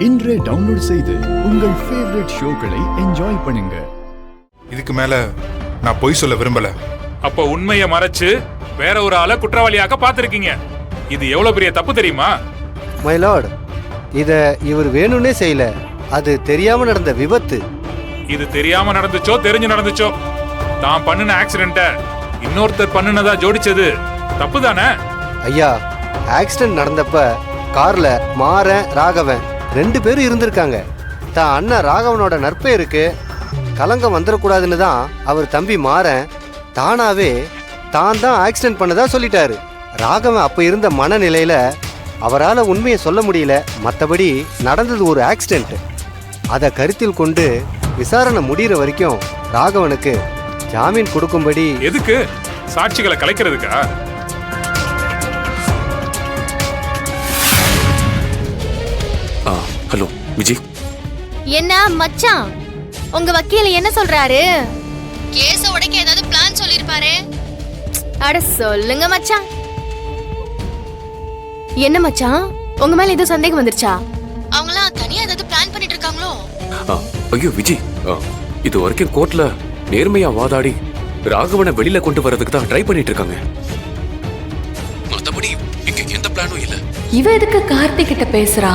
இன்றே டவுன்லோட் செய்து உங்கள் ஃபேவரட் ஷோக்களை என்ஜாய் பண்ணுங்க. இதுக்கு மேல நான் பொய் சொல்ல விரும்பல. அப்ப உண்மையை மறைச்சு வேற ஒரு ஆளை குற்றவாளியாக பார்த்திருக்கீங்க. இது எவ்வளவு பெரிய தப்பு தெரியுமா? மை லார்ட், இத இவர் வேணும்னே செய்யல. அது தெரியாம நடந்த விபத்து. இது தெரியாம நடந்துச்சோ தெரிஞ்சு நடந்துச்சோ, தான் பண்ணின ஆக்சிடென்ட்ட இன்னொருத்தர் பண்ணினதா ஜோடிச்சது தப்பு தானே? ஐயா, ஆக்சிடென்ட் நடந்தப்ப கார்ல மாறன் ராகவன் 2 பேரும் இருந்திருக்காங்க. தான் அண்ணன் ராகவனோட நற்பெயருக்கு கலங்கம் வந்துடக்கூடாதுன்னு தான் அவர் தம்பி மாறன் தானாவே தான் ஆக்சிடென்ட் பண்ணதா சொல்லிட்டாரு. ராகவன் அப்ப இருந்த மனநிலையில அவரால் உண்மையை சொல்ல முடியல. மற்றபடி நடந்தது ஒரு ஆக்சிடென்ட். அதை கருத்தில் கொண்டு விசாரணை முடிகிற வரைக்கும் ராகவனுக்கு ஜாமீன் கொடுக்கும்படி. எதுக்கு? சாட்சிகளை கலைக்கிறதுக்கா? ஹலோ விஜய். என்ன மச்சான், உங்க வக்கீல் என்ன சொல்றாரு? கேஸ உடைக்க ஏதாவது பிளான் சொல்லிருப்பாரு. அட சொல்லுங்க மச்சான். என்ன மச்சான், உங்க மேல ஏதோ சந்தேகம் வந்துருச்சா? அவங்களாம் தனியா ஏதாவது பிளான் பண்ணிட்டு இருக்காங்களோ? ஐயோ விஜய், இது வரைக்கும் கோர்ட்ல நேர்மையா வாதாடி ராகவனை வெளியில கொண்டு வரதுக்கு தான் ட்ரை பண்ணிட்டு இருக்காங்க. மத்தபடி இங்க எந்த பிளானும் இல்ல. இவ எதுக்கு கார்த்திக் கிட்ட பேசுறா?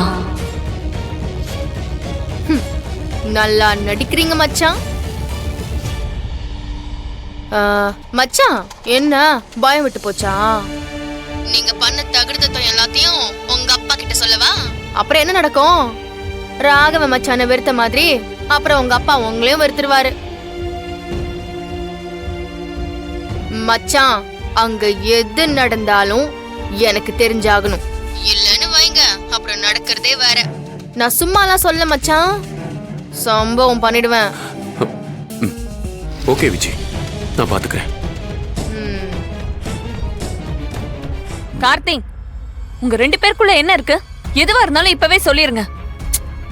நல்லா நடிக்கிறீங்க மச்சான். மச்சான், என்ன பயம் விட்டு போச்சா? நீங்க பண்ண தகுதித்தம் எல்லாத்தையும் உங்க அப்பா கிட்ட சொல்லவா? அப்புறம் என்ன நடக்கும்? ராகவ மச்சான வெறுத்த மாதிரி அப்புறம் உங்க அப்பா உங்களையும் வெறுத்துருவாரு. மச்சான், அங்க எது நடந்தாலும் எனக்கு தெரிஞ்சாகணும். இல்லன்னு வைங்க, அப்புறம் நடக்கிறதே வேற. நான் சும்மாலாம் சொல்ல மச்சான், சம்பவம் பண்ணிடுவேன். ஓகே விஜய், நான் பாத்துக்கிறேன். கார்த்திக், உங்க 2 பேருக்குள்ள என்ன இருக்கு? எதுவா இருந்தாலும் இப்பவே சொல்லிருங்க.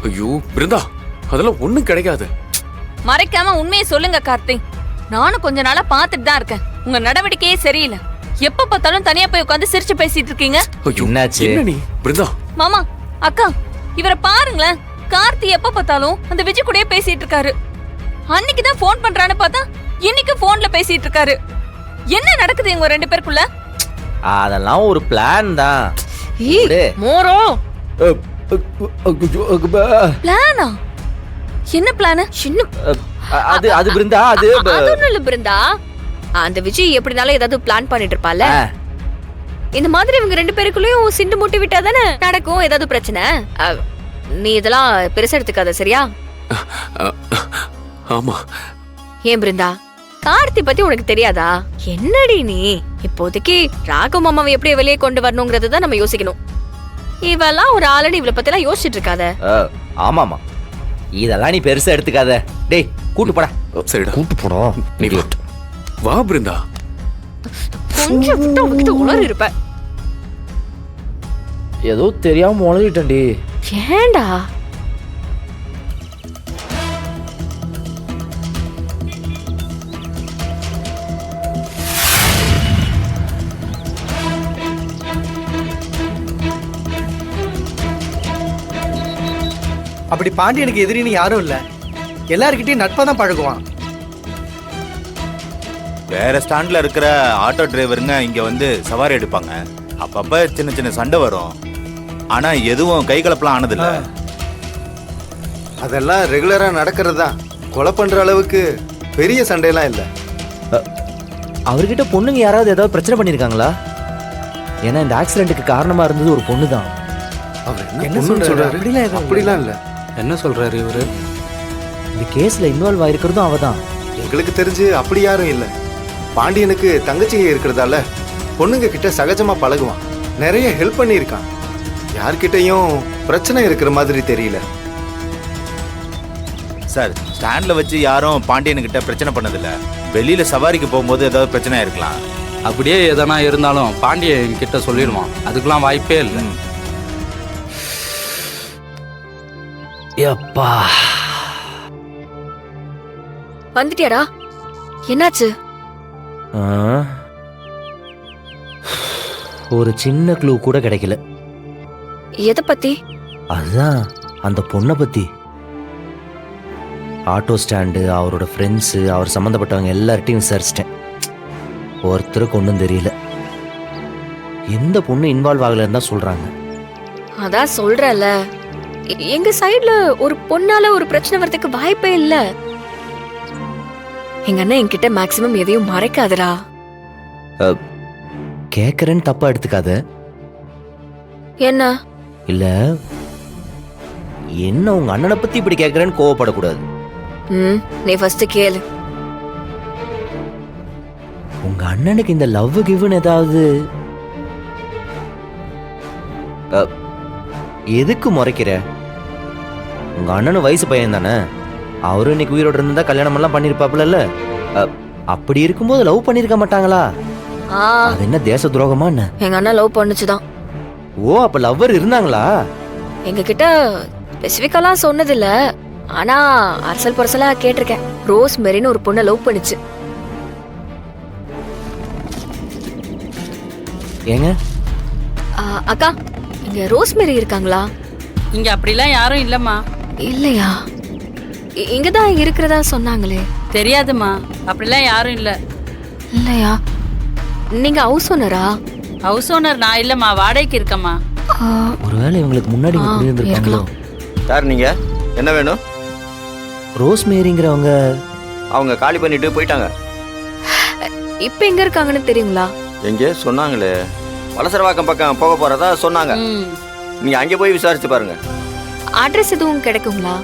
ஐயோ பிருந்தா, அதெல்லாம் ஒண்ணும் கிடைக்காது. மறைக்காம உண்மையை சொல்லுங்க கார்த்திக். நானும் கொஞ்ச நாளா பாத்துட்டு தான் இருக்கேன். உங்க நடவடிக்கையே சரியில்லை. எப்ப பார்த்தாலும் தனியா போய் உட்காந்து சிரிச்சு பேசிட்டு இருக்கீங்க. என்னாச்சு? என்ன நீ பிருந்தா? மாமா, அக்கா, இவரை பாருங்களேன். கார்த்தி எப்ப பார்த்தாலும் அந்த விஜய் கூடயே பேசிட்டு இருக்காரு. அன்னைக்குதான் போன் பண்றான்னு பார்த்தா இன்னைக்கு போன்ல பேசிட்டு இருக்காரு. என்ன நடக்குது இவங்க 2 பேருக்குள்ள? அதெல்லாம் ஒரு பிளான் தான். மோரோ பிளானா? என்ன பிளான்? அது பிருந்தா, அது ஒண்ணும் இல்ல பிருந்தா. அந்த விஜய் எப்படினாலும் ஏதாவது பிளான் பண்ணிட்டு இருப்பால. இந்த மாதிரி இவங்க 2 பேருக்குள்ளயும் சிண்டு மூட்டி விட்டா தானே நடக்கும் ஏதாவது பிரச்சனை. நீ இதெல்லாம் பெருசா எடுத்துக்காத, சரியா? ஆமா. ஏன் பிருந்தா, கார்த்தி பத்தி உனக்கு தெரியாதா? என்னடி நீ? இப்போதைக்கு ராகவ மாமாவை எப்படி வெளியே கொண்டு வரணுங்கிறதுதான் நம்ம யோசிக்கணும். இவெல்லாம் ஒரு ஆளடி, இவளை பத்தி எல்லாம் யோசிச்சுட்டு இருக்காத. ஆமாமா, இதெல்லாம் நீ பெருசா எடுத்துக்காத. டேய், கூட்டு போடா. சரிடா, கூட்டு போடும். நீ வா பிருந்தா. கொஞ்சம் விட்டு உங்ககிட்ட உளறி இருப்ப. ஏதோ தெரியாம உளறிட்டேன்டி. ஏண்டா? அப்படி பாண்டியனுக்கு எதிரின்னு யாரும் இல்ல. எல்லார்கிட்டயும் நட்பா தான் பழகுவான். வேற ஸ்டாண்ட்ல இருக்கிற ஆட்டோ டிரைவருங்க இங்க வந்து சவாரி எடுப்பாங்க. அப்பப்ப சின்ன சின்ன சண்டை வரும். ஆனா எதுவும் கை கலப்பெல்லாம் ஆனதில்ல. அதெல்லாம் ரெகுலரா நடக்கிறது தான். கொலை பண்ற அளவுக்கு பெரிய சண்டையெல்லாம் இல்லை. அவர்கிட்ட பொண்ணுங்க யாராவது ஏதாவது பிரச்சனை பண்ணிருக்காங்களா? ஏன்னா இந்த ஆக்சிடென்ட்டுக்கு காரணமா இருந்தது ஒரு பொண்ணு தான். அவர் என்ன சொல்றாரு? அப்படிலாம் இல்ல. என்ன சொல்றாரு இவரு? இந்த கேஸ்ல இன்வால்வ் ஆயிருக்கிறதும் அவதான். எங்களுக்கு தெரிஞ்சு அப்படி யாரும் இல்ல. பாண்டியனுக்கு தங்கச்சிங்க இருக்கிறதால பொண்ணுங்க கிட்ட சகஜமா பழகுவான். நிறைய ஹெல்ப் பண்ணியிருக்கான். யார்கிட்டையும் பிரச்சனை இருக்கிற மாதிரி தெரியல. சார், ஸ்டாண்ட்ல வச்சு யாரும் பாண்டியனுக்கிட்ட பிரச்சனை பண்ணதில்ல. வெளியில சவாரிக்கு போகும்போது ஏதாவது பிரச்சனை இருக்கலாம். அப்படியே எதனா இருந்தாலும் பாண்டியன் கிட்ட சொல்லிடுவான். அதுக்கெல்லாம் வாய்ப்பே இல்லை. எப்பா, வந்துட்டியாடா? என்னாச்சு? ஒரு சின்ன க்ளூ கூட கிடைக்கல. எதை பத்தி? அதுதான் அந்த பொண்ணை பற்றி ஆட்டோ ஸ்டாண்டு, அவரோட ஃப்ரெண்ட்ஸு, அவர் சம்மந்தப்பட்டவங்க எல்லார்ட்டையும் விசாரிச்சிட்டேன். ஒருத்தருக்கு ஒன்றும் தெரியல. எந்த பொண்ணு இன்வால்வ் ஆகலைன்னு தான் சொல்கிறாங்க. அதான் சொல்றல, எங்க சைடுல ஒரு பொண்ணால ஒரு பிரச்சனை வரதுக்கு வாய்ப்பே இல்ல. எங்க அண்ணன் என்கிட்ட மேக்சிமம் எதையும் மறைக்காதடா. கேட்குறேன்னு தப்பாக எடுத்துக்காத. என்ன இல்லை, என்ன உங்கள் அண்ணனை பற்றி இப்படி கேட்குறேன்னு கோவப்படக்கூடாது. நீ ஃபர்ஸ்ட் கேளு. உங்கள் அண்ணனுக்கு இந்த லவ் கிவ்னு ஏதாவது எதுக்கு முறைக்கிற? உங்கள் அண்ணனும் வயசு பையன் தானே, அவரும் இன்னைக்கு உயிரோடு இருந்தா கல்யாணம் எல்லாம் பண்ணியிருப்பாப்புல. அப்படி இருக்கும்போது லவ் பண்ணியிருக்க மாட்டாங்களா? அது என்ன தேச துரோகமா என்ன? எங்க அண்ணன் லவ் பண்ணுச்சுதான். ஓ, அப்ப லவ்வர் இருந்தாங்களா? எங்க கிட்ட ஸ்பெசிஃபிக்கலா சொன்னதில்ல, ஆனா அரசல் பரசலா கேட்டிருக்கேன். ரோஸ் மெரின்னு ஒரு பொண்ணை லவ் பண்ணுச்சு. ஏங்க அக்கா, இங்க ரோஸ் மெரி இருக்காங்களா? இங்க அப்படிலாம் யாரும் இல்லம்மா. இல்லையா? இங்கதான் இருக்கிறதா சொன்னாங்களே. தெரியாதுமா, அப்படிலாம் யாரும் இல்ல. இல்லையா? நீங்க ஹவுஸ் ஓனரா? ஹவுஸ் ஓனர் நான் இல்லம்மா, வாடகைக்கு இருக்கம்மா. ஒருவேளை இவங்களுக்கு முன்னாடி இருந்திருக்காங்களோ? யார் நீங்க? என்ன வேணும்? ரோஸ் மேரிங்கிறவங்க அவங்க காலி பண்ணிட்டு போயிட்டாங்க. இப்ப எங்க இருக்காங்கன்னு தெரியுங்களா? எங்கே சொன்னாங்களே, வலசரவாக்கம் பக்கம் போக போறதா சொன்னாங்க. நீங்க அங்கே போய் விசாரிச்சு பாருங்க. அட்ரஸ் எதுவும் கிடைக்குங்களா?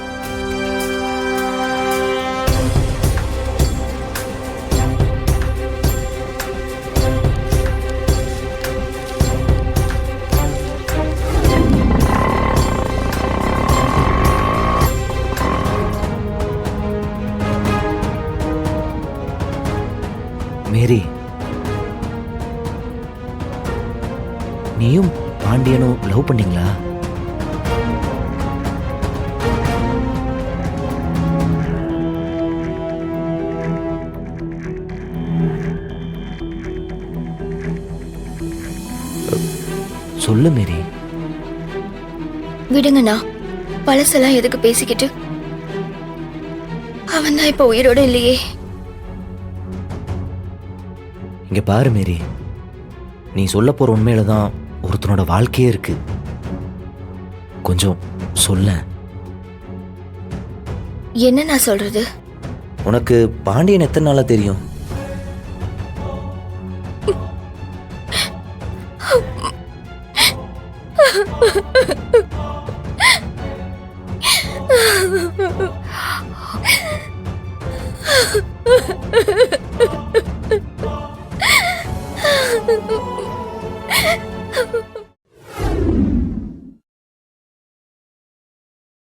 மேரி, நீயும் பாண்டியனும் லவ் பண்ணீங்களா? சொல்லு மேரி. விடுங்கண்ணா, பழசெல்லாம் எதுக்கு பேசிக்கிட்டு? அவன் தான் இப்ப உயிரோட இல்லையே. இங்க பாரு மேரி, நீ சொல்ல போற உண்மையில தான் ஒருத்தனோட வாழ்க்கையே இருக்கு. கொஞ்சம் சொல்ல. என்ன நான் சொல்றது? உனக்கு பாண்டியன் எத்தனை நாளா தெரியும்?